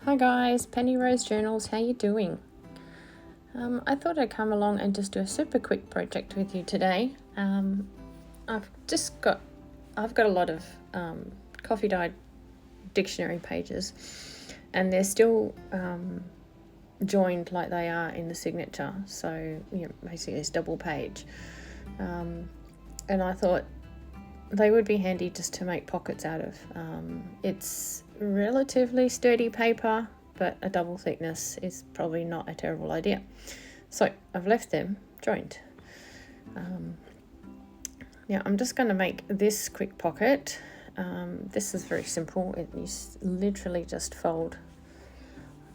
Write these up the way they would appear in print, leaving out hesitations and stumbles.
Hi guys, Penny Rose Journals, how you doing? I thought I'd come along and just do a super quick project with you today. I've got a lot of coffee dyed dictionary pages, and they're still joined like they are in the signature. So basically it's double page, and I thought they would be handy just to make pockets out of. It's relatively sturdy paper, but a double thickness is probably not a terrible idea. So I've left them joined. Now I'm just going to make this quick pocket. This is very simple. You literally just fold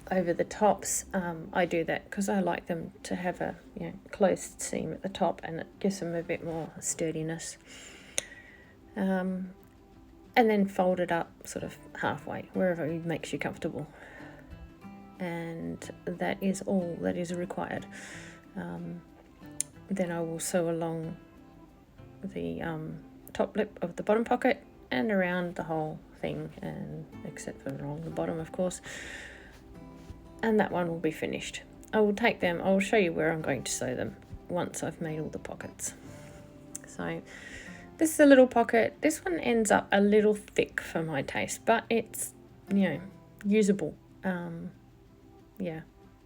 over the tops. I do that because I like them to have a closed seam at the top, and it gives them a bit more sturdiness. And then fold it up sort of halfway, wherever it makes you comfortable. And that is all that is required. Then I will sew along the top lip of the bottom pocket and around the whole thing, and except for along the bottom, of course. And that one will be finished. I will show you where I'm going to sew them once I've made all the pockets. So this is a little pocket. This one ends up a little thick for my taste, but it's, usable.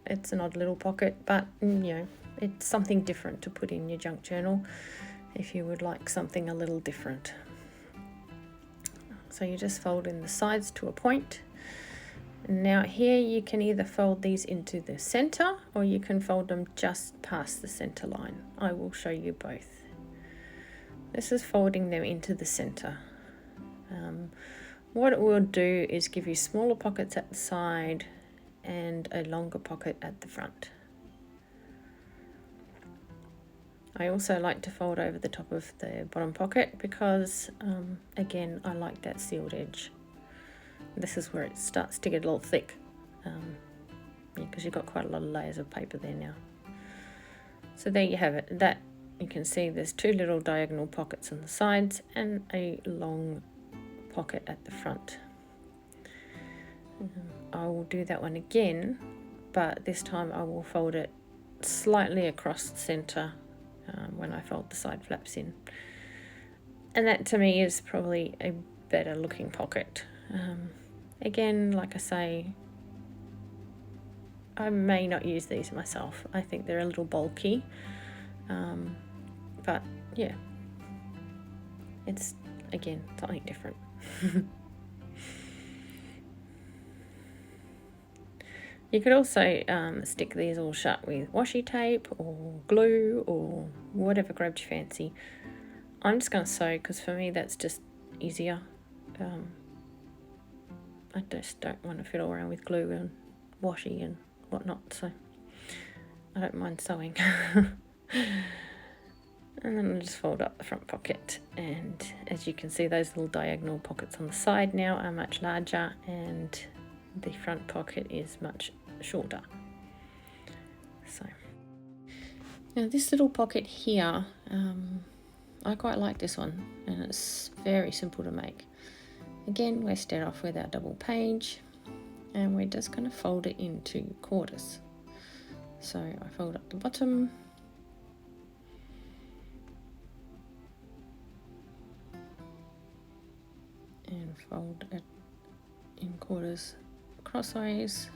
It's an odd little pocket, but, it's something different to put in your junk journal if you would like something a little different. So you just fold in the sides to a point. Now here you can either fold these into the center, or you can fold them just past the center line. I will show you both. This is folding them into the center. What it will do is give you smaller pockets at the side and a longer pocket at the front. I also like to fold over the top of the bottom pocket because, again, I like that sealed edge. This is where it starts to get a little thick, because you've got quite a lot of layers of paper there now. So there you have it. That you can see there's two little diagonal pockets on the sides and a long pocket at the front. I will do that one again, but this time I will fold it slightly across the center when I fold the side flaps in. And that to me is probably a better looking pocket. Again, like I say, I may not use these myself. I think they're a little bulky. But yeah, it's, again, something different. You could also stick these all shut with washi tape or glue or whatever grabbed your fancy. I'm just going to sew because for me that's just easier. I just don't want to fiddle around with glue and washi and whatnot, so I don't mind sewing. And then I'll just fold up the front pocket, and as you can see, those little diagonal pockets on the side now are much larger and the front pocket is much shorter. So now this little pocket here, I quite like this one, and it's very simple to make. Again, we start off with our double page, and we're just going to fold it into quarters. So I fold up the bottom, and fold it in quarters crossways.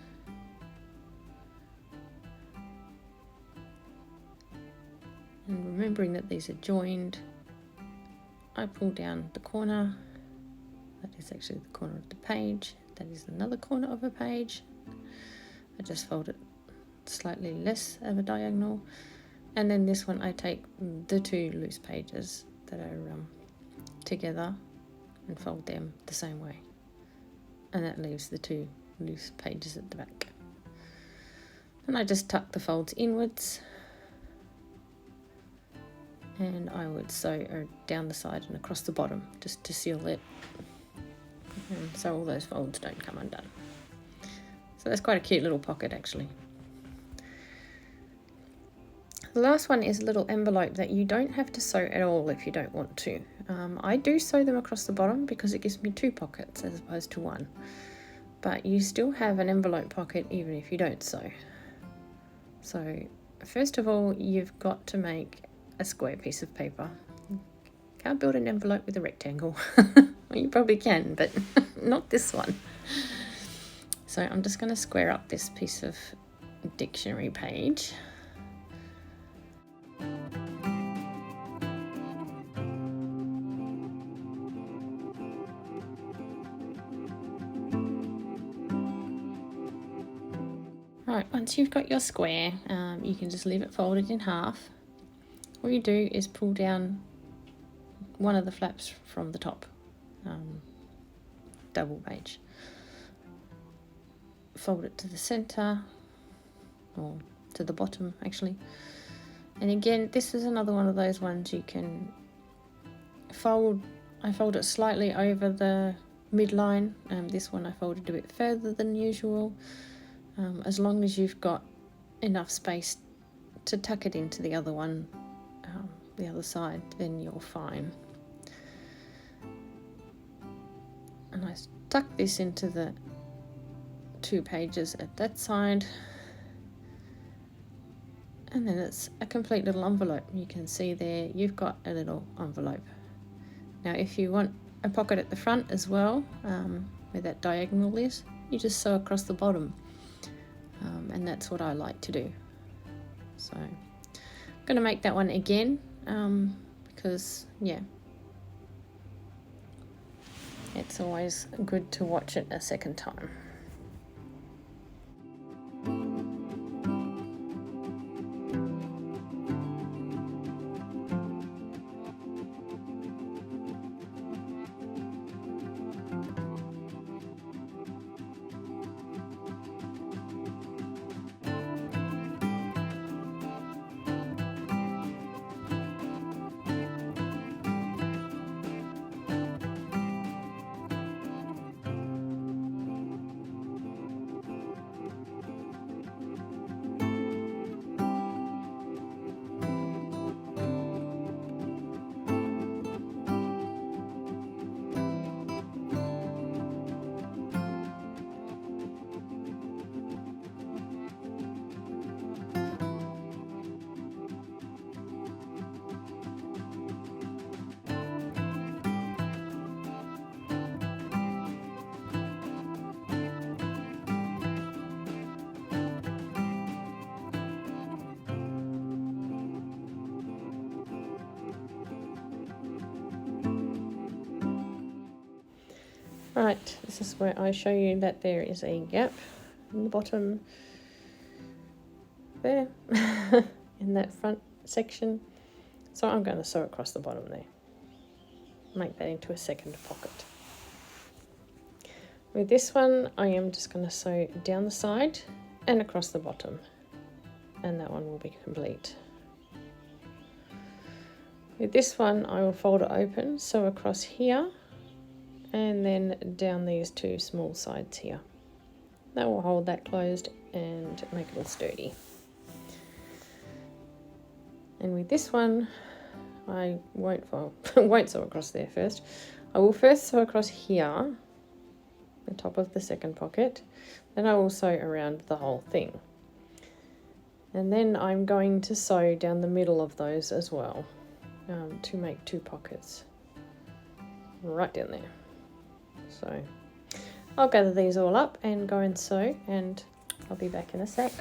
And remembering that these are joined, I pull down the corner. That is actually the corner of the page. That is another corner of a page. I just fold it slightly less of a diagonal. And then this one, I take the two loose pages that are together and fold them the same way. And that leaves the two loose pages at the back. And I just tuck the folds inwards. And I would sew down the side and across the bottom just to seal it, and so all those folds don't come undone. So that's quite a cute little pocket actually. The last one is a little envelope that you don't have to sew at all if you don't want to. I do sew them across the bottom because it gives me two pockets as opposed to one. but you still have an envelope pocket even if you don't sew. So first of all, you've got to make a square piece of paper. Can't build an envelope with a rectangle. Well, you probably can, but not this one. So I'm just going to square up this piece of dictionary page. Right, once you've got your square, you can just leave it folded in half. All you do is pull down one of the flaps from the top double page. Fold it to the center, or to the bottom actually. And again, this is another one of those ones you can fold. I fold it slightly over the midline. This one I folded a bit further than usual. As long as you've got enough space to tuck it into the other one, the other side, then you're fine. And I tuck this into the 2 pages at that side, and then it's a complete little envelope. You can see there you've got a little envelope. Now if you want a pocket at the front as well, where that diagonal is, you just sew across the bottom. And that's what I like to do. So I'm going to make that one again, because yeah, it's always good to watch it a second time. Right, this is where I show you that there is a gap in the bottom there in that front section. So I'm going to sew across the bottom there. Make that into a second pocket. With this one, I am just going to sew down the side and across the bottom, and that one will be complete. With this one, I will fold it open, sew across here, and then down these 2 small sides here. That will hold that closed and make it all sturdy. And with this one, I won't sew across there first. I will first sew across here, the top of the second pocket, then I will sew around the whole thing. And then I'm going to sew down the middle of those as well, to make 2 pockets right down there. So I'll gather these all up and go and sew, and I'll be back in a sec.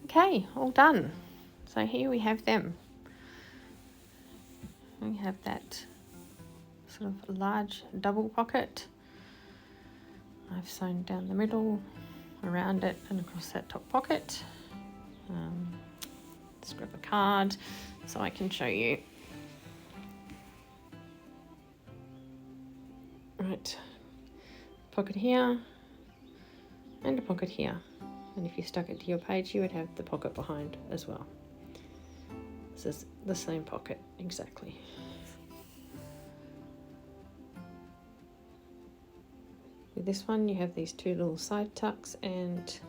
Okay, all done. So here we have them. We have that sort of large double pocket. I've sewn down the middle, around it and across that top pocket. Let's grab a card so I can show you. Right, pocket here and a pocket here. And if you stuck it to your page, you would have the pocket behind as well. This is the same pocket exactly. With this one you have these two little side tucks and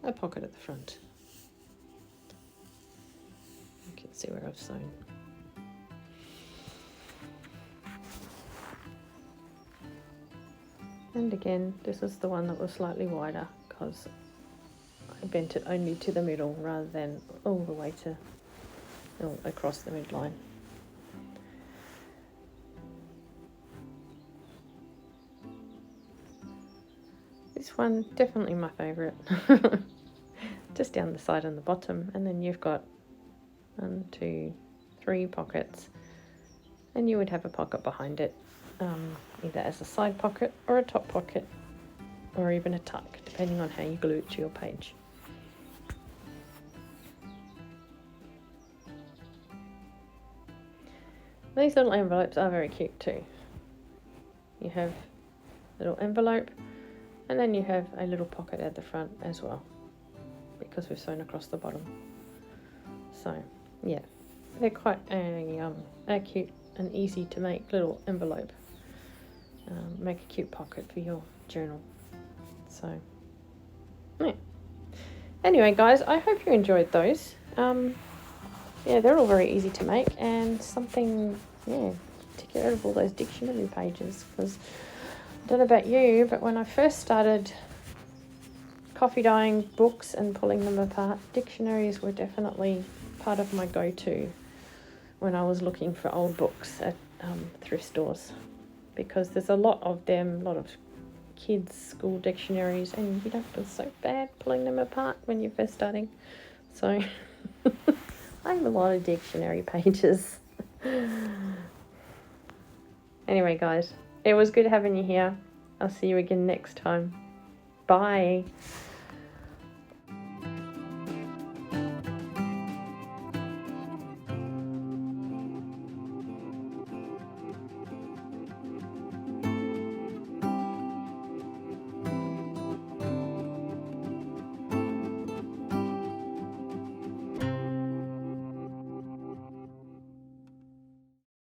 a pocket at the front. You can see where I've sewn. And again, this is the one that was slightly wider because I bent it only to the middle rather than all the way to across the midline. This one, definitely my favourite. Just down the side and the bottom, and then you've got 1, 2, 3 pockets, and you would have a pocket behind it, either as a side pocket or a top pocket, or even a tuck, depending on how you glue it to your page. These little envelopes are very cute too. You have a little envelope, and then you have a little pocket at the front as well, because we've sewn across the bottom. So yeah, they're quite a cute and easy to make little envelope. Make a cute pocket for your journal. So yeah. Anyway guys, I hope you enjoyed those. Yeah, they're all very easy to make, and something, yeah, to get rid of all those dictionary pages, because I don't know about you, but when I first started coffee dyeing books and pulling them apart, dictionaries were definitely part of my go-to when I was looking for old books at thrift stores, because there's a lot of them, a lot of kids' school dictionaries, and you don't feel so bad pulling them apart when you're first starting. So I have a lot of dictionary pages. Anyway guys, it was good having you here. I'll see you again next time. Bye.